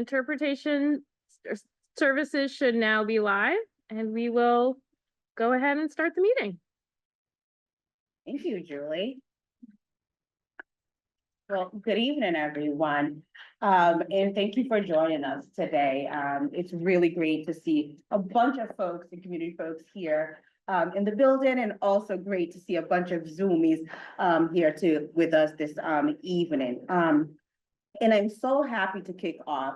interpretation services should now be live, and we will go ahead and start the meeting. Thank you, Julie. Well, good evening, everyone. And thank you for joining us today. It's really great to see a bunch of folks and community folks here in the building, and also great to see a bunch of Zoomies here with us this evening. And I'm so happy to kick off,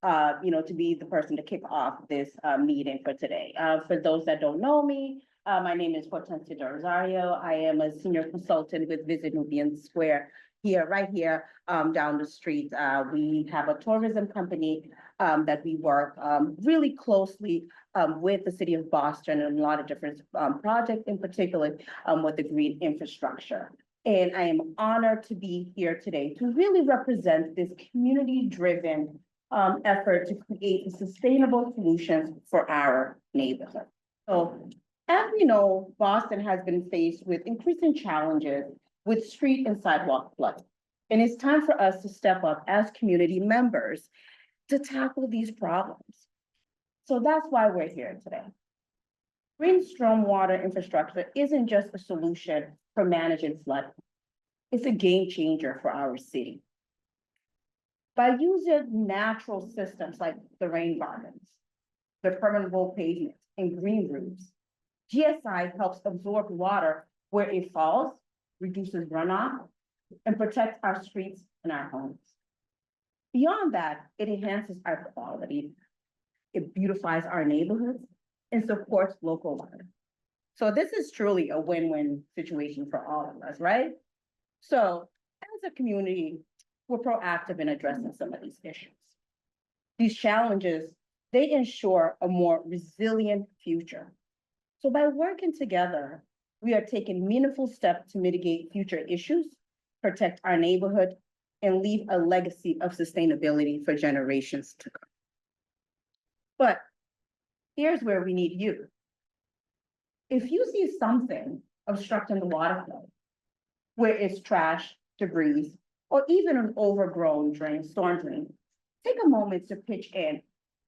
to be the person to kick off this meeting for today. For those that don't know me, my name is Hortensia de Rosario. I am a senior consultant with Visit Nubian Square right here down the street. We have a tourism company that we work really closely with the city of Boston and a lot of different projects, in particular with the green infrastructure. And I am honored to be here today to really represent this community-driven effort to create sustainable solutions for our neighborhood. So, as we know, Boston has been faced with increasing challenges with street and sidewalk flooding. And it's time for us to step up as community members to tackle these problems. So that's why we're here today. Green stormwater infrastructure isn't just a solution for managing flooding. It's a game changer for our city. By using natural systems like the rain gardens, the permeable pavements, and green roofs, GSI helps absorb water where it falls, reduces runoff, and protects our streets and our homes. Beyond that, it enhances our quality, it beautifies our neighborhoods, and supports local life. So this is truly a win-win situation for all of us, right? So as a community, we're proactive in addressing some of these issues. These challenges, they ensure a more resilient future. So by working together, we are taking meaningful steps to mitigate future issues, protect our neighborhood, and leave a legacy of sustainability for generations to come. But here's where we need you. If you see something obstructing the water flow, where it's trash, debris, or even an overgrown storm drain, take a moment to pitch in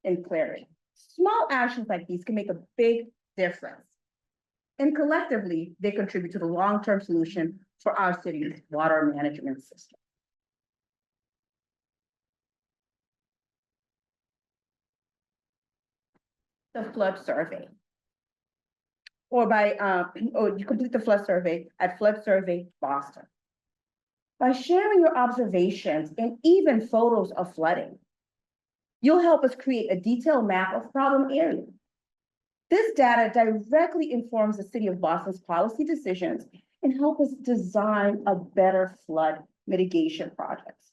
and clear it. Small actions like these can make a big difference. And collectively, they contribute to the long-term solution for our city's water management system. The flood survey. Or you complete the flood survey at Flood Survey Boston. By sharing your observations and even photos of flooding, you'll help us create a detailed map of problem areas. This data directly informs the city of Boston's policy decisions and help us design a better flood mitigation projects.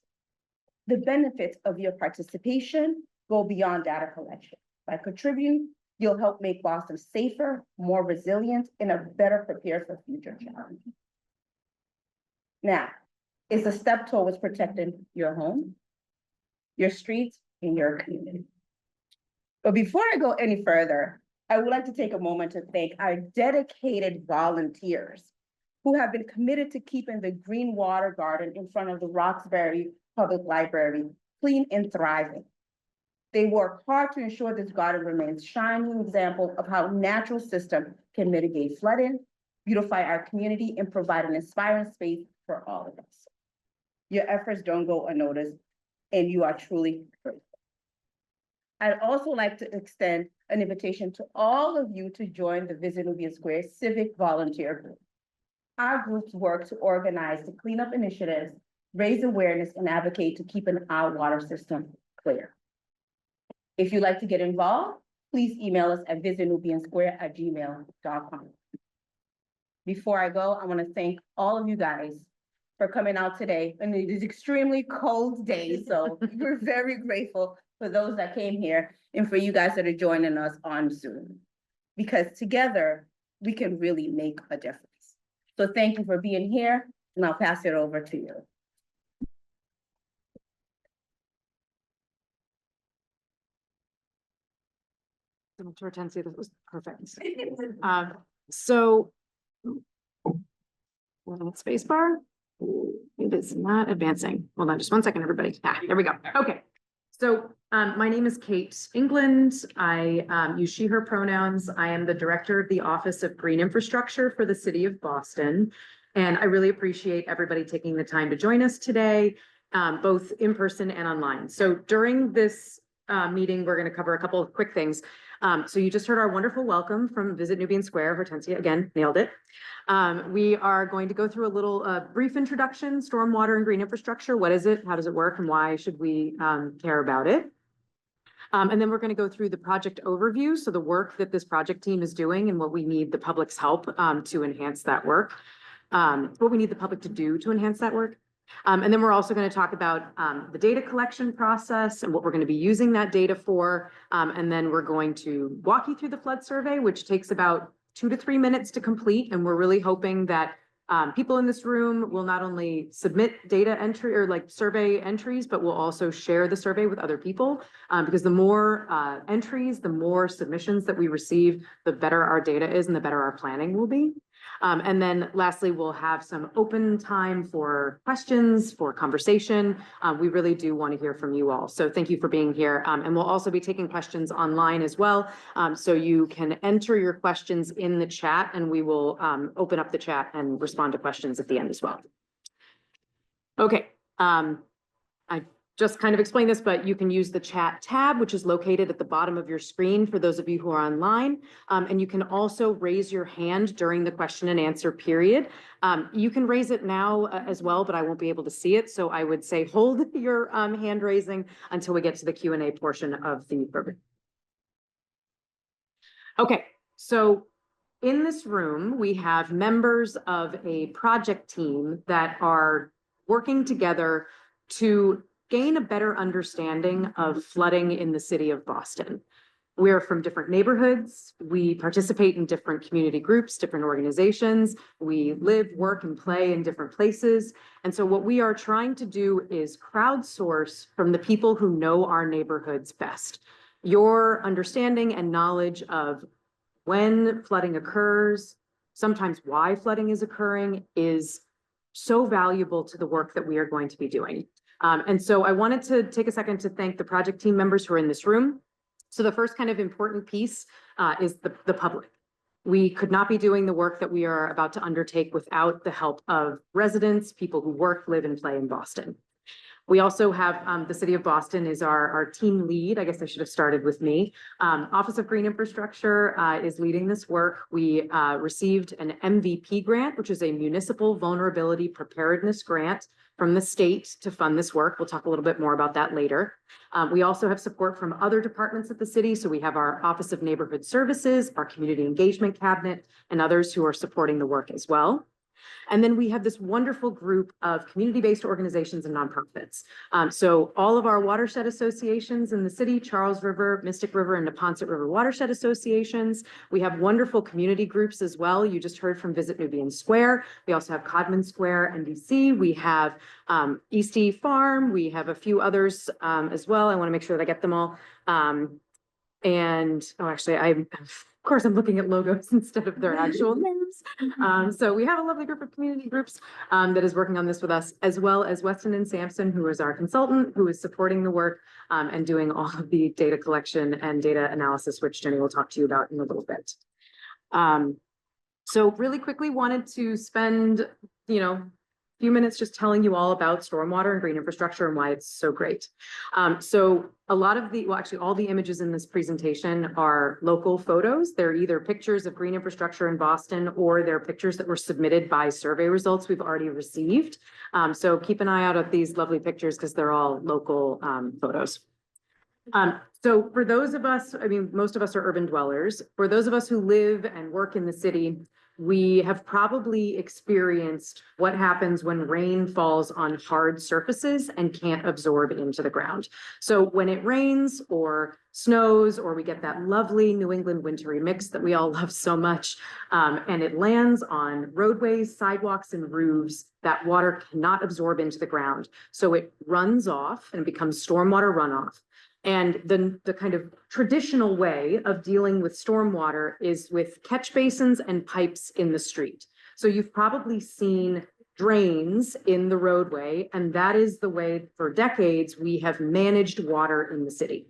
The benefits of your participation go beyond data collection. By contributing, you'll help make Boston safer, more resilient, and better prepared for future challenges. Now, it's a step towards protecting your home, your streets, and your community. But before I go any further, I would like to take a moment to thank our dedicated volunteers who have been committed to keeping the Green Water Garden in front of the Roxbury Public Library clean and thriving. They work hard to ensure this garden remains a shining example of how natural system can mitigate flooding, beautify our community, and provide an inspiring space for all of us. Your efforts don't go unnoticed, and you are truly grateful. I'd also like to extend an invitation to all of you to join the Visit Nubian Square Civic Volunteer Group. Our groups work to organize the cleanup initiatives, raise awareness, and advocate to keeping our water system clear. If you'd like to get involved, please email us at visitnubiansquare@gmail.com. Before I go, I want to thank all of you guys for coming out today. And it is extremely cold day, so we're very grateful for those that came here and for you guys that are joining us on Zoom. Because together, we can really make a difference. So thank you for being here, and I'll pass it over to you. So much Hortensia, that was perfect. So space bar, it is not advancing. Hold on just one second, everybody. There we go. Okay. My name is Kate England. I use she, her pronouns. I am the Director of the Office of Green Infrastructure for the City of Boston. And I really appreciate everybody taking the time to join us today, both in person and online. So during this meeting, we're going to cover a couple of quick things. So you just heard our wonderful welcome from Visit Nubian Square. Hortensia, again, nailed it. We are going to go through a little brief introduction, stormwater and green infrastructure. What is it? How does it work? And why should we care about it? And then we're going to go through the project overview. So the work that this project team is doing and what we need the public's help to enhance that work. What we need the public to do to enhance that work. And then we're also going to talk about the data collection process and what we're going to be using that data for. And then we're going to walk you through the flood survey, which takes about 2 to 3 minutes to complete. And we're really hoping that people in this room will not only submit data entry or like survey entries, but will also share the survey with other people. Because the more entries, the more submissions that we receive, the better our data is and the better our planning will be. And then lastly, we'll have some open time for questions, for conversation. We really do want to hear from you all. So thank you for being here. And we'll also be taking questions online as well. So you can enter your questions in the chat and we will open up the chat and respond to questions at the end as well. Okay. I just kind of explained this, but you can use the chat tab, which is located at the bottom of your screen for those of you who are online. And you can also raise your hand during the question and answer period. You can raise it now as well, but I won't be able to see it. So I would say hold your hand raising until we get to the Q&A portion of the program. Okay, so in this room, we have members of a project team that are working together to gain a better understanding of flooding in the city of Boston. We're from different neighborhoods. We participate in different community groups, different organizations. We live, work, and play in different places. And so what we are trying to do is crowdsource from the people who know our neighborhoods best. Your understanding and knowledge of when flooding occurs, sometimes why flooding is occurring, is so valuable to the work that we are going to be doing. And so I wanted to take a second to thank the project team members who are in this room. So the first kind of important piece is the public. We could not be doing the work that we are about to undertake without the help of residents, people who work, live, and play in Boston. We also have the City of Boston is our team lead. I guess I should have started with me. Office of Green Infrastructure is leading this work. We received an MVP grant, which is a Municipal Vulnerability Preparedness Grant from the state to fund this work. We'll talk a little bit more about that later. We also have support from other departments of the city. So we have our Office of Neighborhood Services, our Community Engagement Cabinet, and others who are supporting the work as well. And then we have this wonderful group of community-based organizations and nonprofits. So all of our watershed associations in the city, Charles River, Mystic River, and Neponset River watershed associations. We have wonderful community groups as well. You just heard from Visit Nubian Square. We also have Codman Square, NBC. We have Eastie Farm. We have a few others as well. I want to make sure that I get them all. Of course, I'm looking at logos instead of their actual names. So we have a lovely group of community groups that is working on this with us, as well as Weston and Sampson, who is our consultant, who is supporting the work and doing all of the data collection and data analysis, which Jenny will talk to you about in a little bit. So really quickly wanted to spend, a few minutes just telling you all about stormwater and green infrastructure and why it's so great. So a lot of all the images in this presentation are local photos. They're either pictures of green infrastructure in Boston or they're pictures that were submitted by survey results we've already received. So keep an eye out at these lovely pictures because they're all local photos. So for those of us, most of us are urban dwellers. For those of us who live and work in the city, we have probably experienced what happens when rain falls on hard surfaces and can't absorb into the ground. So when it rains or snows, or we get that lovely New England wintry mix that we all love so much, and it lands on roadways, sidewalks, and roofs, that water cannot absorb into the ground. So it runs off and becomes stormwater runoff. And the kind of traditional way of dealing with stormwater is with catch basins and pipes in the street. So you've probably seen drains in the roadway, and that is the way for decades we have managed water in the city.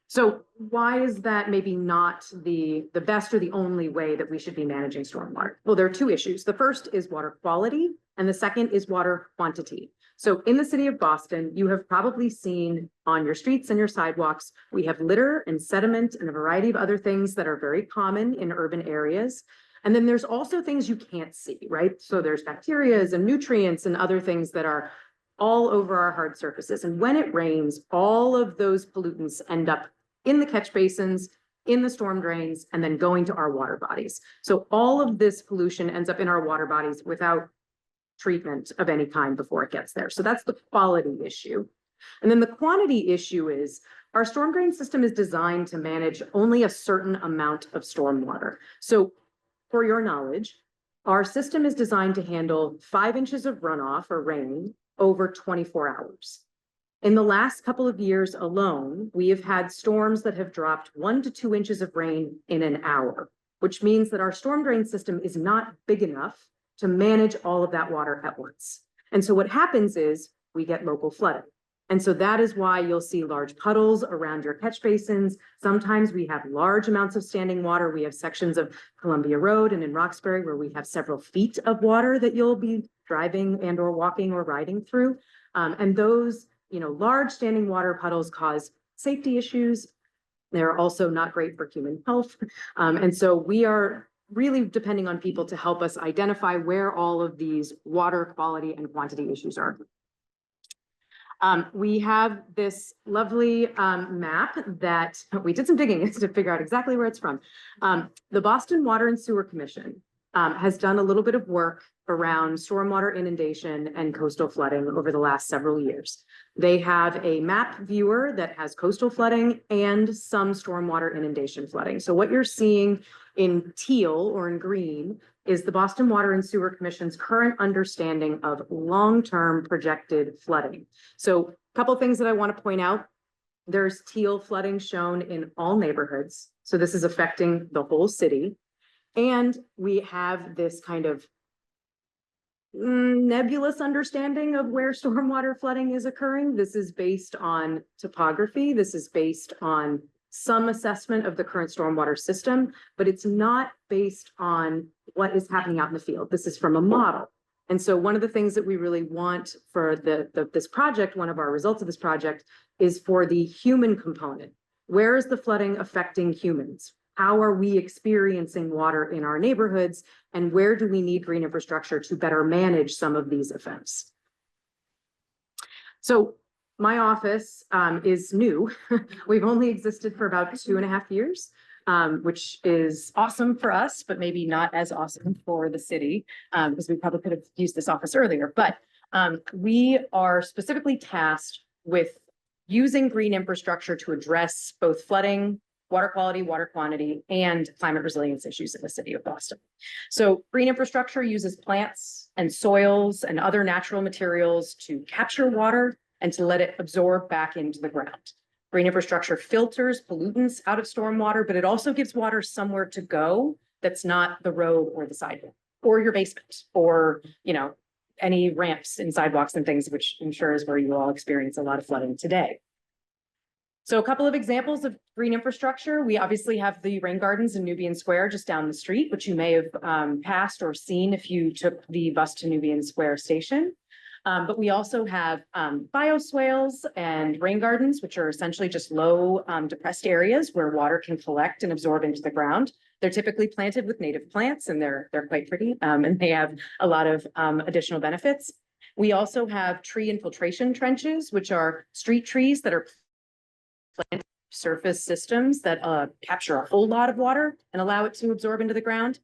So why is that maybe not the best or the only way that we should be managing stormwater? Well, there are two issues. The first is water quality, and the second is water quantity. So in the city of Boston, you have probably seen on your streets and your sidewalks, we have litter and sediment and a variety of other things that are very common in urban areas. And then there's also things you can't see, right? So there's bacteria and nutrients and other things that are all over our hard surfaces. And when it rains, all of those pollutants end up in the catch basins, in the storm drains, and then going to our water bodies. So all of this pollution ends up in our water bodies without treatment of any kind before it gets there. So that's the quality issue. And then the quantity issue is our storm drain system is designed to manage only a certain amount of stormwater. So for your knowledge, our system is designed to handle 5 inches of runoff or rain over 24 hours. In the last couple of years alone, we have had storms that have dropped 1 to 2 inches of rain in an hour, which means that our storm drain system is not big enough to manage all of that water at once. And so what happens is we get local flooding. And so that is why you'll see large puddles around your catch basins. Sometimes we have large amounts of standing water. We have sections of Columbia Road and in Roxbury where we have several feet of water that you'll be driving and or walking or riding through. And those, large standing water puddles cause safety issues. They're also not great for human health. And so we are really depending on people to help us identify where all of these water quality and quantity issues are. We have this lovely map that we did some digging to figure out exactly where it's from. The Boston Water and Sewer Commission has done a little bit of work around stormwater inundation and coastal flooding over the last several years. They have a map viewer that has coastal flooding and some stormwater inundation flooding. So what you're seeing in teal or in green is the Boston Water and Sewer Commission's current understanding of long-term projected flooding. So a couple things that I want to point out. There's teal flooding shown in all neighborhoods. So this is affecting the whole city. And we have this kind of nebulous understanding of where stormwater flooding is occurring. This is based on topography. This is based on some assessment of the current stormwater system, but it's not based on what is happening out in the field. This is from a model. And so one of the things that we really want for this project, one of our results of this project, is for the human component. Where is the flooding affecting humans? How are we experiencing water in our neighborhoods? And where do we need green infrastructure to better manage some of these events? So my office is new. We've only existed for about 2.5 years, which is awesome for us, but maybe not as awesome for the city, because we probably could have used this office earlier. But we are specifically tasked with using green infrastructure to address both flooding, water quality, water quantity, and climate resilience issues in the city of Boston. So green infrastructure uses plants and soils and other natural materials to capture water and to let it absorb back into the ground. Green infrastructure filters pollutants out of stormwater, but it also gives water somewhere to go that's not the road or the sidewalk or your basement or, any ramps and sidewalks and things, which I'm sure is where you all experience a lot of flooding today. So a couple of examples of green infrastructure. We obviously have the rain gardens in Nubian Square just down the street, which you may have passed or seen if you took the bus to Nubian Square station. But we also have bioswales and rain gardens, which are essentially just low depressed areas where water can collect and absorb into the ground. They're typically planted with native plants and they're quite pretty and they have a lot of additional benefits. We also have tree infiltration trenches, which are street trees that are planted surface systems that capture a whole lot of water and allow it to absorb into the ground.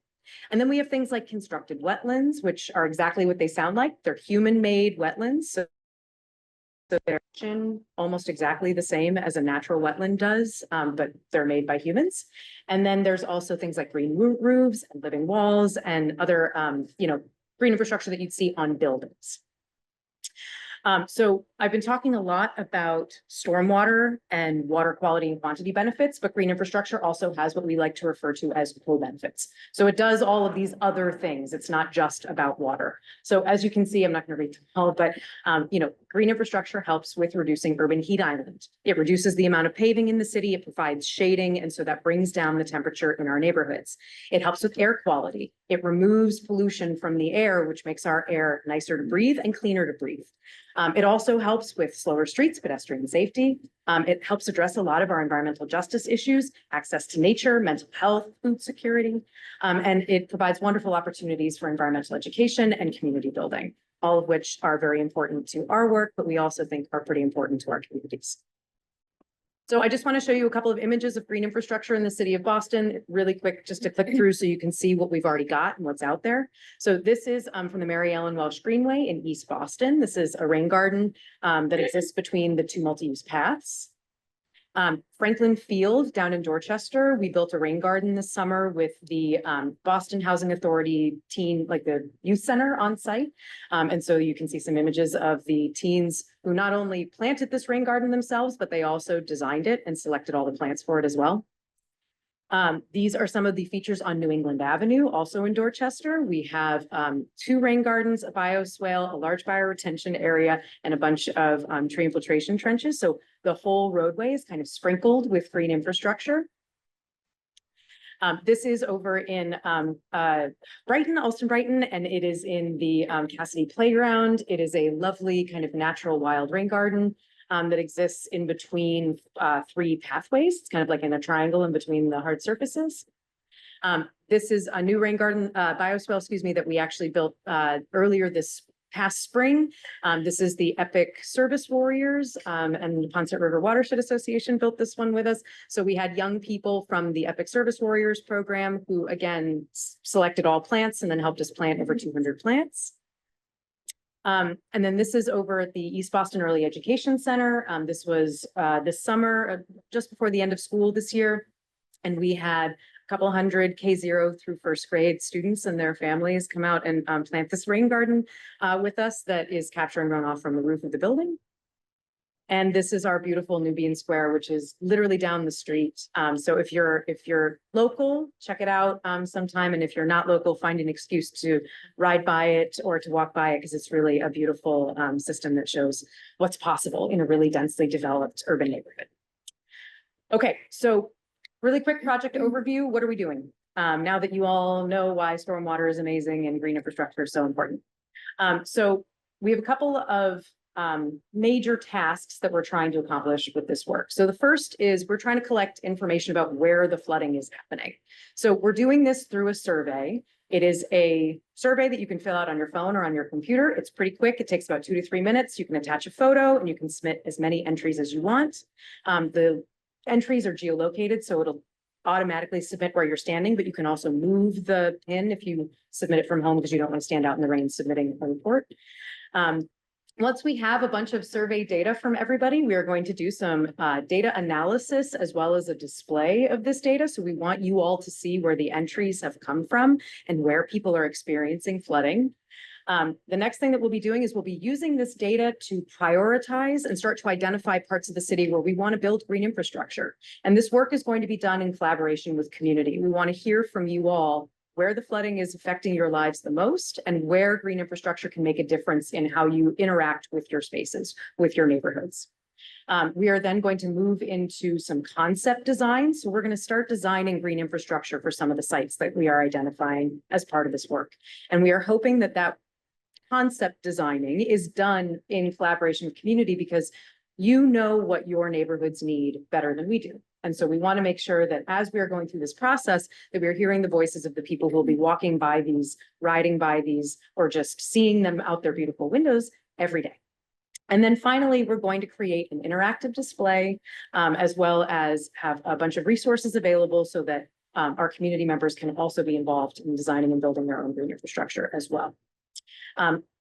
And then we have things like constructed wetlands, which are exactly what they sound like. They're human-made wetlands. So they're almost exactly the same as a natural wetland does, but they're made by humans. And then there's also things like green roofs and living walls and other, green infrastructure that you'd see on buildings. So I've been talking a lot about stormwater and water quality and quantity benefits, but green infrastructure also has what we like to refer to as co-benefits. So it does all of these other things. It's not just about water. So as you can see, I'm not going to read them all, but green infrastructure helps with reducing urban heat island. It reduces the amount of paving in the city. It provides shading, and so that brings down the temperature in our neighborhoods. It helps with air quality. It removes pollution from the air, which makes our air nicer to breathe and cleaner to breathe. It also helps with slower streets, pedestrian safety. It helps address a lot of our environmental justice issues, access to nature, mental health, food security, and it provides wonderful opportunities for environmental education and community building, all of which are very important to our work, but we also think are pretty important to our communities. So I just want to show you a couple of images of green infrastructure in the city of Boston, really quick, just to click through so you can see what we've already got and what's out there. So this is from the Mary Ellen Welsh Greenway in East Boston. This is a rain garden that exists between the two multi-use paths. Franklin Field down in Dorchester, we built a rain garden this summer with the Boston Housing Authority the youth center on site. And so you can see some images of the teens who not only planted this rain garden themselves, but they also designed it and selected all the plants for it as well. These are some of the features on New England Avenue, also in Dorchester. We have 2 rain gardens, a bioswale, a large bioretention area, and a bunch of tree infiltration trenches. So the whole roadway is kind of sprinkled with green infrastructure. This is over in Brighton, Alston Brighton, and it is in the Cassidy Playground. It is a lovely kind of natural wild rain garden that exists in between 3 pathways. It's kind of like in a triangle in between the hard surfaces. This is a new rain garden bioswale, that we actually built earlier this past spring. This is the Epic Service Warriors and the Ponset River Watershed Association built this one with us. So we had young people from the Epic Service Warriors program who again selected all plants and then helped us plant over 200 plants. And then this is over at the East Boston Early Education Center. This was this summer, just before the end of school this year. And we had a couple hundred K0 through 1st grade students and their families come out and plant this rain garden with us that is capturing runoff from the roof of the building. And this is our beautiful Nubian Square, which is literally down the street. So if you're local, check it out sometime. And if you're not local, find an excuse to ride by it or to walk by it, because it's really a beautiful system that shows what's possible in a really densely developed urban neighborhood. Okay, so really quick project overview. What are we doing? Now that you all know why stormwater is amazing and green infrastructure is so important. So we have a couple of major tasks that we're trying to accomplish with this work. So the first is we're trying to collect information about where the flooding is happening. So we're doing this through a survey. It is a survey that you can fill out on your phone or on your computer. It's pretty quick. It takes about 2 to 3 minutes. You can attach a photo and you can submit as many entries as you want. The entries are geolocated, so it'll automatically submit where you're standing, but you can also move the pin if you submit it from home because you don't want to stand out in the rain submitting a report. Once we have a bunch of survey data from everybody, we are going to do some data analysis as well as a display of this data. So we want you all to see where the entries have come from and where people are experiencing flooding. The next thing that we'll be doing is we'll be using this data to prioritize and start to identify parts of the city where we want to build green infrastructure. And this work is going to be done in collaboration with community. We want to hear from you all where the flooding is affecting your lives the most and where green infrastructure can make a difference in how you interact with your spaces, with your neighborhoods. We are then going to move into some concept design. So we're going to start designing green infrastructure for some of the sites that we are identifying as part of this work. And we are hoping that that concept designing is done in collaboration with community because you know what your neighborhoods need better than we do. And so we want to make sure that as we are going through this process, that we're hearing the voices of the people who will be walking by these, riding by these, or just seeing them out their beautiful windows every day. And then finally, we're going to create an interactive display, as well as have a bunch of resources available so that our community members can also be involved in designing and building their own green infrastructure as well.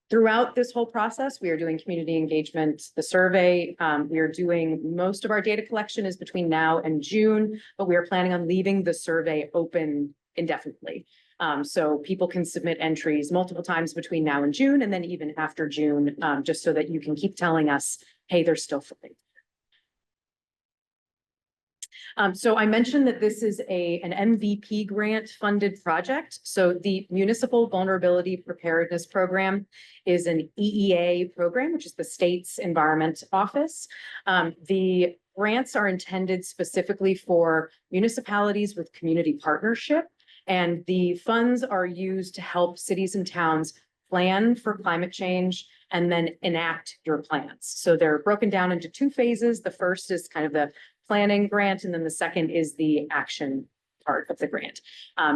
Throughout this whole process, we are doing community engagement, the survey. We are doing most of our data collection is between now and June, but we are planning on leaving the survey open indefinitely. So people can submit entries multiple times between now and June, and then even after June, just so that you can keep telling us, hey, there's still flooding. So I mentioned that this is an MVP grant funded project. So the Municipal Vulnerability Preparedness Program is an EEA program, which is the state's environment office. The grants are intended specifically for municipalities with community partnership, and the funds are used to help cities and towns plan for climate change and then enact your plans. So they're broken down into two phases. The first is kind of the planning grant, and then the second is the action part of the grant.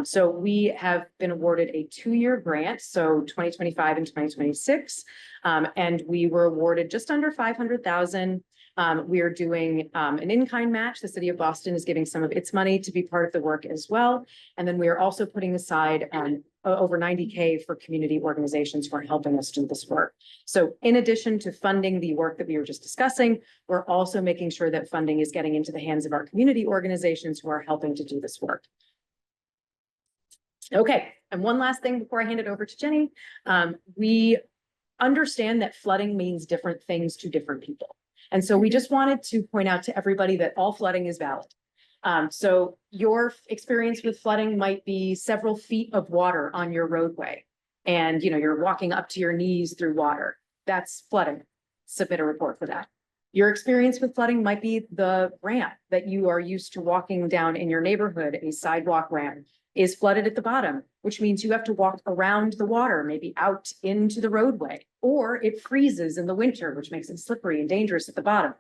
So we have been awarded a 2-year grant, so 2025 and 2026, and we were awarded just under 500,000. We are doing an in-kind match. The city of Boston is giving some of its money to be part of the work as well. And then we are also putting aside over 90K for community organizations who are helping us do this work. So in addition to funding the work that we were just discussing, we're also making sure that funding is getting into the hands of our community organizations who are helping to do this work. Okay, and one last thing before I hand it over to Jenny. We understand that flooding means different things to different people. And so we just wanted to point out to everybody that all flooding is valid. So your experience with flooding might be several feet of water on your roadway. And you're walking up to your knees through water. That's flooding. Submit a report for that. Your experience with flooding might be the ramp that you are used to walking down in your neighborhood, a sidewalk ramp is flooded at the bottom, which means you have to walk around the water, maybe out into the roadway, or it freezes in the winter, which makes it slippery and dangerous at the bottom.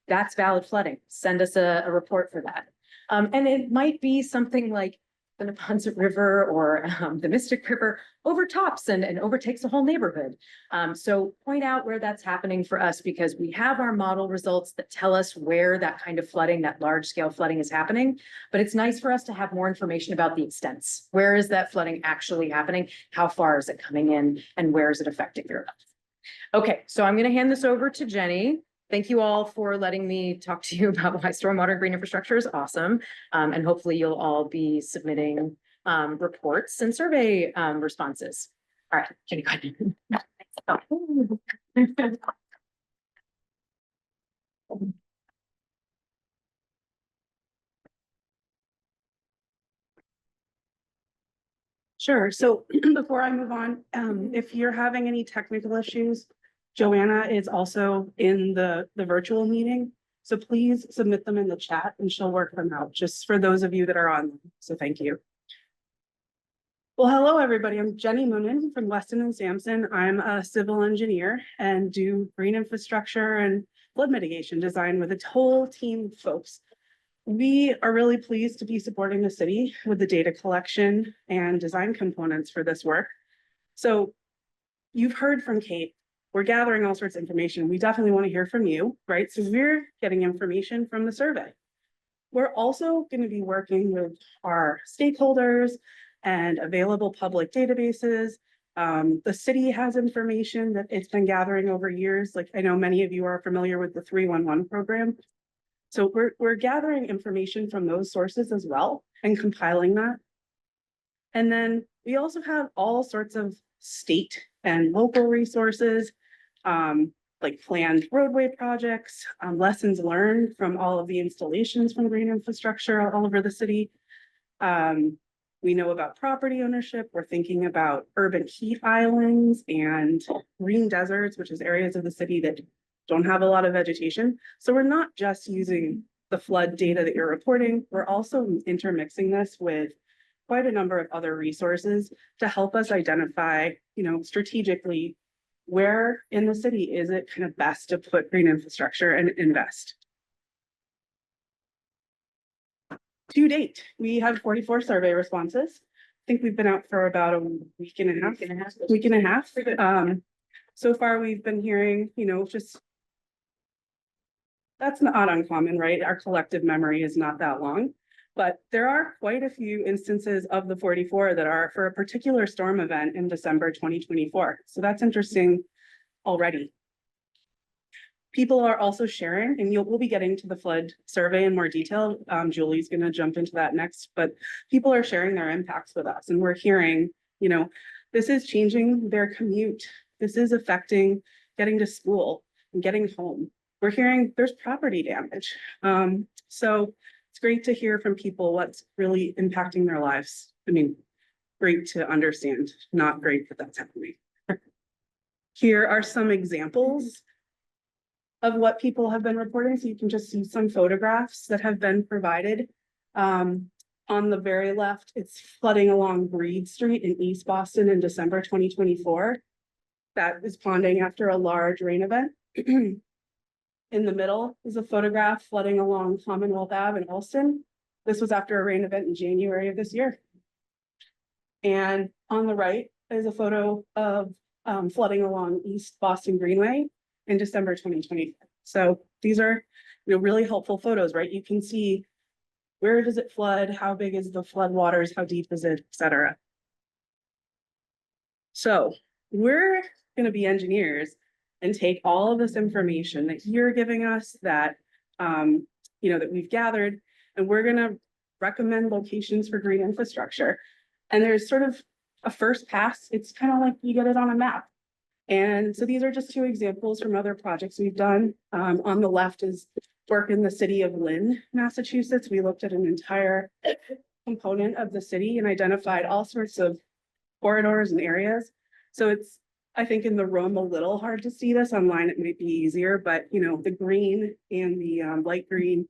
That's valid flooding. Send us a report for that. And it might be something like the Neponset River or the Mystic River overtops and overtakes a whole neighborhood. So point out where that's happening for us, because we have our model results that tell us where that kind of flooding, that large scale flooding is happening. But it's nice for us to have more information about the extents. Where is that flooding actually happening? How far is it coming in? And where is it affecting your life? Okay, so I'm going to hand this over to Jenny. Thank you all for letting me talk to you about why stormwater and green infrastructure is awesome. And hopefully you'll all be submitting reports and survey responses. All right, Jenny, go ahead. Sure. So before I move on, if you're having any technical issues, Joanna is also in the virtual meeting. So please submit them in the chat and she'll work them out, just for those of you that are on. So thank you. Well, hello, everybody. I'm Jenny Moonen from Weston and Sampson. I'm a civil engineer and do green infrastructure and flood mitigation design with a whole team of folks. We are really pleased to be supporting the city with the data collection and design components for this work. So you've heard from Kate, we're gathering all sorts of information. We definitely want to hear from you, right? So we're getting information from the survey. We're also going to be working with our stakeholders and available public databases. The city has information that it's been gathering over years. Like I know many of you are familiar with the 311 program. So we're gathering information from those sources as well and compiling that. And then we also have all sorts of state and local resources, like planned roadway projects, lessons learned from all of the installations from green infrastructure all over the city. We know about property ownership. We're thinking about urban heat islands and green deserts, which is areas of the city that don't have a lot of vegetation. So we're not just using the flood data that you're reporting. We're also intermixing this with quite a number of other resources to help us identify, strategically, where in the city is it kind of best to put green infrastructure and invest. To date, we have 44 survey responses. I think we've been out for about a week and a half. So far we've been hearing, just that's not uncommon, right? Our collective memory is not that long, but there are quite a few instances of the 44 that are for a particular storm event in December 2024. So that's interesting already. people are also sharing, and we'll be getting to the flood survey in more detail. Julie's gonna jump into that next, but people are sharing their impacts with us, and we're hearing, you know, this is changing their commute. This is affecting getting to school and getting home. We're hearing there's property damage. So it's great to hear from people what's really impacting their lives. I mean, great to understand, not great that that's happening. Here are some examples of what people have been reporting. So you can just see some photographs that have been provided. On the very left, it's flooding along Breed Street in East Boston in December 2024. That is ponding after a large rain event. In the middle is a photograph flooding along Commonwealth Ave in Allston. This was after a rain event in January of this year. And on the right is a photo of flooding along East Boston Greenway in December 2020. So these are, you know, really helpful photos, right? You can see where does it flood, how big is the flood waters, how deep is it, et cetera. So we're going to be engineers and take all of this information that you're giving us, that you know, that we've gathered, and we're going to recommend locations for green infrastructure. And there's sort of a first pass. It's kind of like you get it on a map. And so these are just two examples from other projects we've done. On the left is work in the city of Lynn, Massachusetts. We looked at an entire component of the city and identified all sorts of corridors and areas. So it's, I think, in the room a little hard to see this. Online it might be easier, but you know, the green and the light green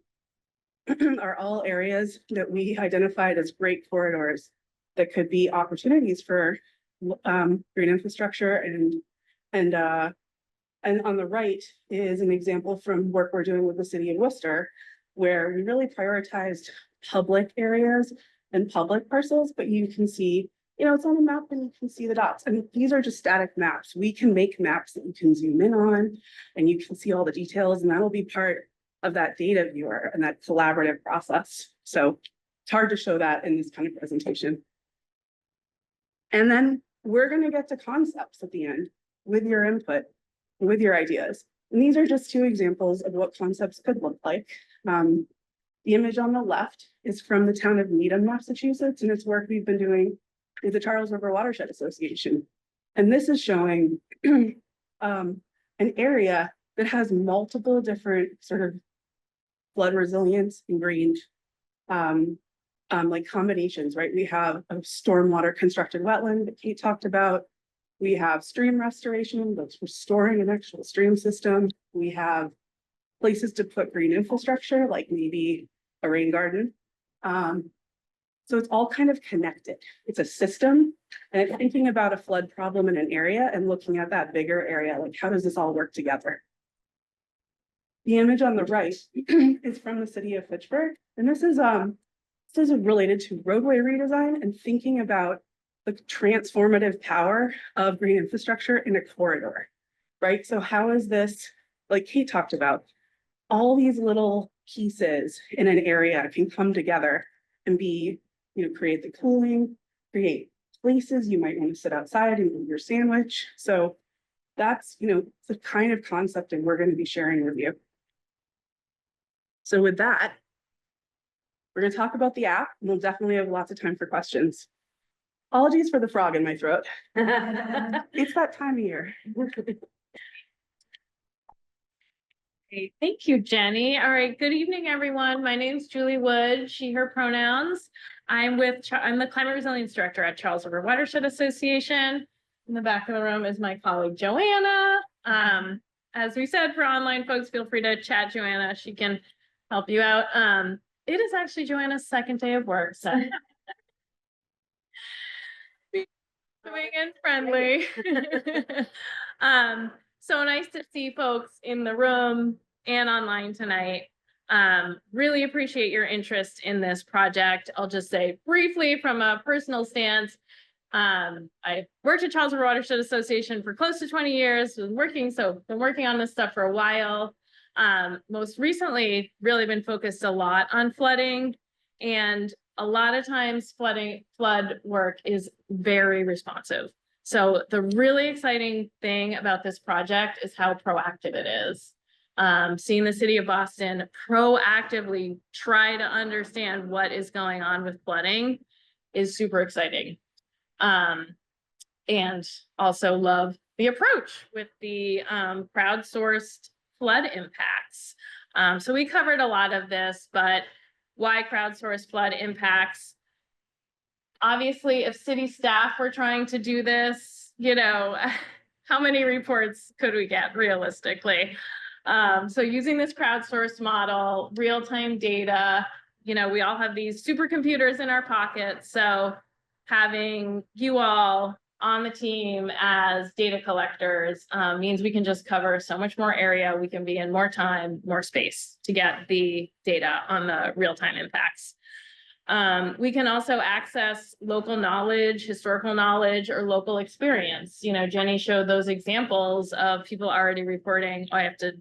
are all areas that we identified as great corridors that could be opportunities for green infrastructure. And on the right is an example from work we're doing with the city of Worcester, where we really prioritized public areas and public parcels, but you can see, you know, it's on a map and you can see the dots. And these are just static maps. We can make maps that you can zoom in on and you can see all the details, and that'll be part of that data viewer and that collaborative process. So it's hard to show that in this kind of presentation. And then we're going to get to concepts at the end with your input, with your ideas. And these are just two examples of what concepts could look like. The image on the left is from the town of Needham, Massachusetts, and it's work we've been doing with the Charles River Watershed Association. And this is showing an area that has multiple different sort of flood resilience and green like combinations, right? We have a stormwater constructed wetland that Kate talked about. We have stream restoration that's restoring an actual stream system. We have places to put green infrastructure, like maybe a rain garden. So it's all kind of connected. It's a system, and it's thinking about a flood problem in an area and looking at that bigger area, like how does this all work together? The image on the right is from the city of Fitchburg, and this is related to roadway redesign and thinking about the transformative power of green infrastructure in a corridor, right? So how is this, like Kate talked about, all these little pieces in an area can come together and be, you know, create the cooling, create places you might want to sit outside and eat your sandwich. So that's, you know, the kind of concept that we're going to be sharing with you. So with that, we're going to talk about the app, and we'll definitely have lots of time for questions. Apologies for the frog in my throat. It's that time of year. Great. Thank you, Jenny. All right. Good evening, everyone. My name's Julie Wood, she, her pronouns. I'm the Climate Resilience Director at Charles River Watershed Association. In the back of the room is my colleague, Joanna. As we said, for online folks, feel free to chat Joanna. She can help you out. It is actually Joanna's second day of work, so. Coming in friendly. So nice to see folks in the room and online tonight. Really appreciate your interest in this project. I'll just say briefly from a personal stance, I worked at Charles River Watershed Association for close to 20 years, been working on this stuff for a while. Most recently, really been focused a lot on flooding, and a lot of times flood work is very responsive. So the really exciting thing about this project is how proactive it is. seeing the city of Boston proactively try to understand what is going on with flooding is super exciting. And also love the approach with the crowdsourced flood impacts. So we covered a lot of this, but why crowdsourced flood impacts? Obviously, if city staff were trying to do this, you know, how many reports could we get realistically? So using this crowdsourced model, real-time data, you know, we all have these supercomputers in our pockets. So having you all on the team as data collectors means we can just cover so much more area. We can be in more time, more space to get the data on the real-time impacts. We can also access local knowledge, historical knowledge, or local experience. You know, Jenny showed those examples of people already reporting, oh, I have to,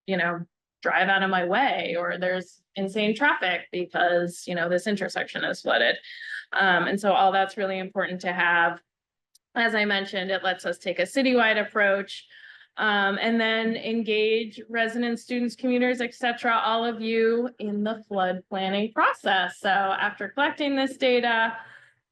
you know, drive out of my way, or there's insane traffic because, you know, this intersection is flooded. And so all that's really important to have. As I mentioned, it lets us take a citywide approach, and then engage residents, students, commuters, etc., all of you in the flood planning process. So after collecting this data,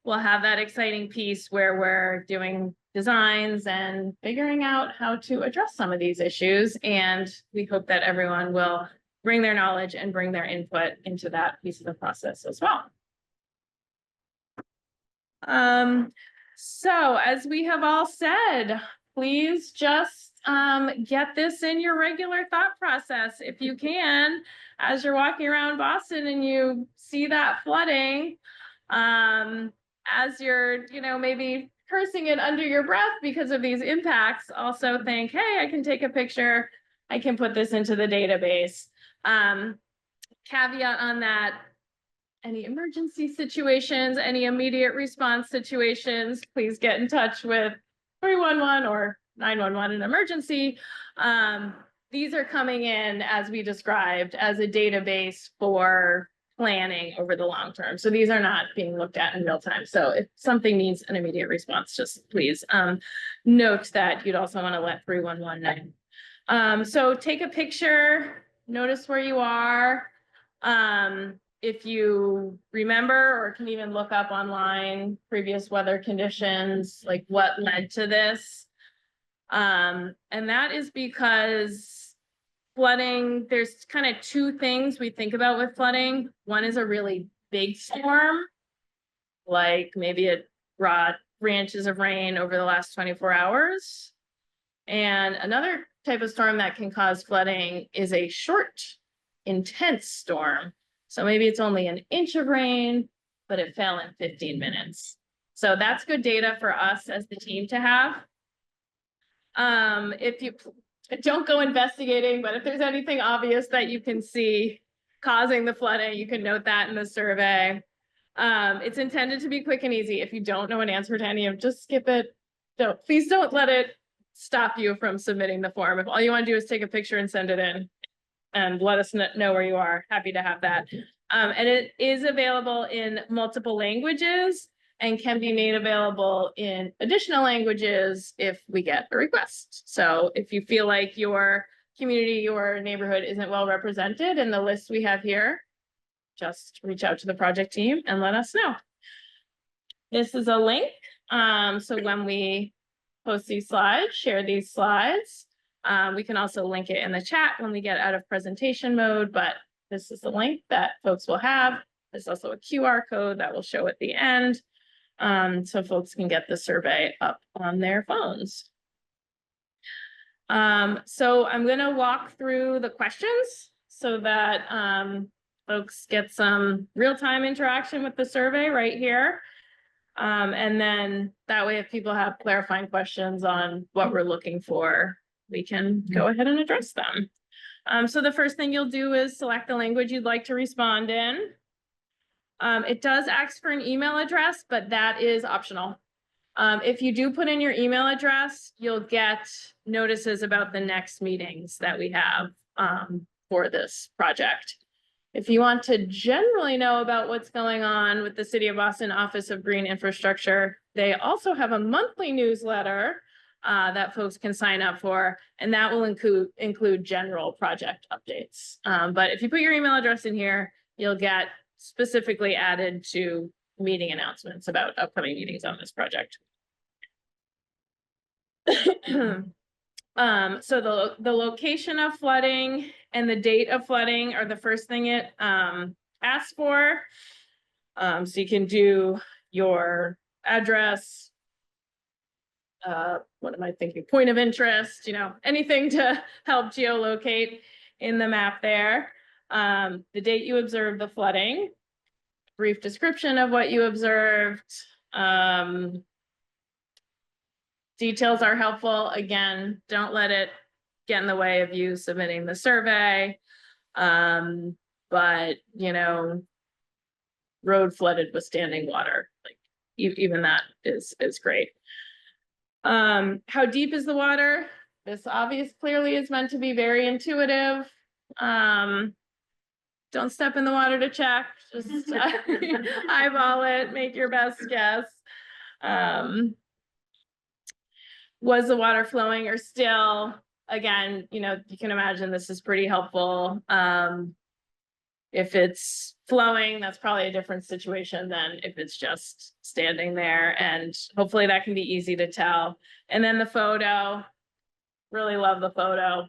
we'll have that exciting piece where we're doing designs and figuring out how to address some of these issues. And we hope that everyone will bring their knowledge and bring their input into that piece of the process as well. So as we have all said, please just get this in your regular thought process if you can, as you're walking around Boston and you see that flooding, as you're, you know, maybe cursing it under your breath because of these impacts, also think, hey, I can take a picture, I can put this into the database. Caveat on that, any emergency situations, any immediate response situations, please get in touch with 311 or 911 in emergency. These are coming in, as we described, as a database for planning over the long term. So these are not being looked at in real time. So if something needs an immediate response, just please note that you'd also want to let 311 know. So take a picture, notice where you are. If you remember or can even look up online previous weather conditions, like what led to this. And that is because flooding, there's kind of two things we think about with flooding. One is a really big storm, like maybe it brought 3 inches of rain over the last 24 hours. And another type of storm that can cause flooding is a short, intense storm. So maybe it's only 1 inch of rain, but it fell in 15 minutes. So that's good data for us as the team to have. If you don't go investigating, but if there's anything obvious that you can see causing the flooding, you can note that in the survey. It's intended to be quick and easy. If you don't know an answer to any of, just skip it. Please don't let it stop you from submitting the form. If all you want to do is take a picture and send it in, and let us know where you are. Happy to have that. And it is available in multiple languages and can be made available in additional languages if we get a request. So if you feel like your community, your neighborhood isn't well represented in the list we have here, just reach out to the project team and let us know. This is a link. So when we post these slides, share these slides, we can also link it in the chat when we get out of presentation mode, but this is the link that folks will have. There's also a QR code that will show at the end, so folks can get the survey up on their phones. So I'm going to walk through the questions so that folks get some real-time interaction with the survey right here. And then that way, if people have clarifying questions on what we're looking for, we can go ahead and address them. So the first thing you'll do is select the language you'd like to respond in. It does ask for an email address, but that is optional. If you do put in your email address, you'll get notices about the next meetings that we have for this project. If you want to generally know about what's going on with the City of Boston Office of Green Infrastructure, they also have a monthly newsletter that folks can sign up for, and that will include general project updates. But if you put your email address in here, you'll get specifically added to meeting announcements about upcoming meetings on this project. So the location of flooding and the date of flooding are the first thing it asks for. So you can do your address, what am I thinking? Point of interest, anything to help geolocate in the map there. The date you observed the flooding, brief description of what you observed. Details are helpful. Again, don't let it get in the way of you submitting the survey. But road flooded with standing water, like even that is great. How deep is the water? This clearly is meant to be very intuitive. Don't step in the water to check, just eyeball it, make your best guess. Was the water flowing or still? Again, you can imagine this is pretty helpful. If it's flowing, that's probably a different situation than if it's just standing there, and hopefully that can be easy to tell. And then the photo, really love the photo.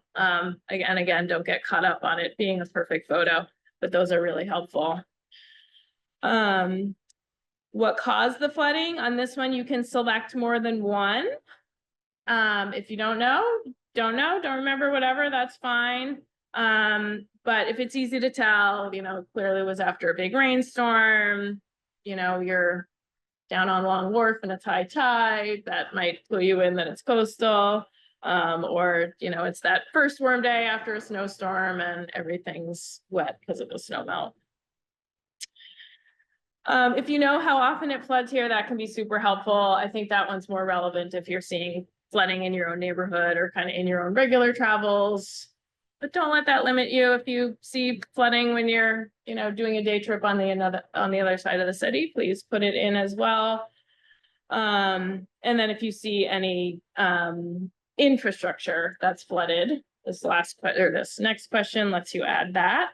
Again, don't get caught up on it being a perfect photo, but those are really helpful. What caused the flooding? On this one, you can select more than one. If you don't remember, whatever, that's fine. But if it's easy to tell, clearly it was after a big rainstorm, you're down on Long Wharf and it's high tide, that might clue you in that it's coastal. Or, it's that first warm day after a snowstorm and everything's wet because of the snow melt. If you know how often it floods here, that can be super helpful. I think that one's more relevant if you're seeing flooding in your own neighborhood or kind of in your own regular travels. But don't let that limit you. If you see flooding when you're, doing a day trip on the other side of the city, please put it in as well. And then if you see any infrastructure that's flooded, this next question lets you add that.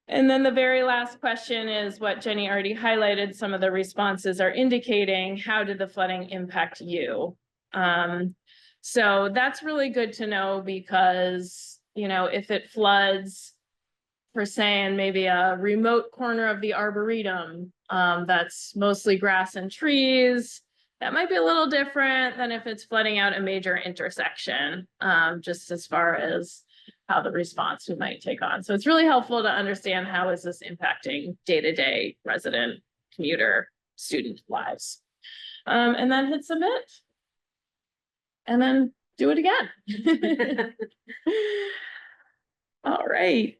And then the very last question is what Jenny already highlighted. Some of the responses are indicating, how did the flooding impact you? So that's really good to know because, if it floods, for saying maybe a remote corner of the Arboretum, that's mostly grass and trees, that might be a little different than if it's flooding out a major intersection, just as far as how the response we might take on. So it's really helpful to understand how is this impacting day-to-day resident, commuter, student lives. And then hit submit. And then do it again. All right.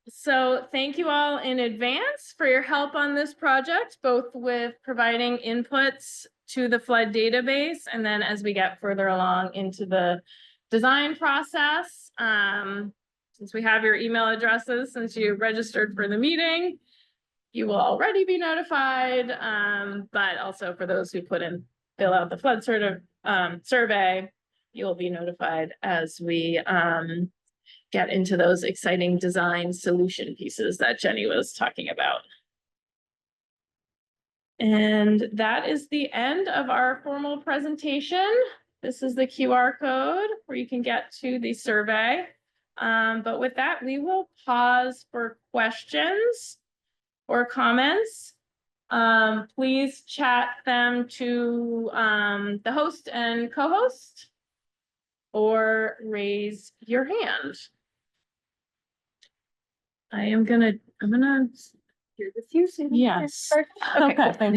So thank you all in advance for your help on this project, both with providing inputs to the flood database, and then as we get further along into the design process. Since we have your email addresses, since you registered for the meeting, you will already be notified. But also for those who fill out the flood survey, you'll be notified as we get into those exciting design solution pieces that Jenny was talking about. And that is the end of our formal presentation. This is the QR code where you can get to the survey. But with that, we will pause for questions or comments. Please chat them to the host and co-host or raise your hand. I'm gonna Here with you, Susan. Yes. Okay, cool. Okay.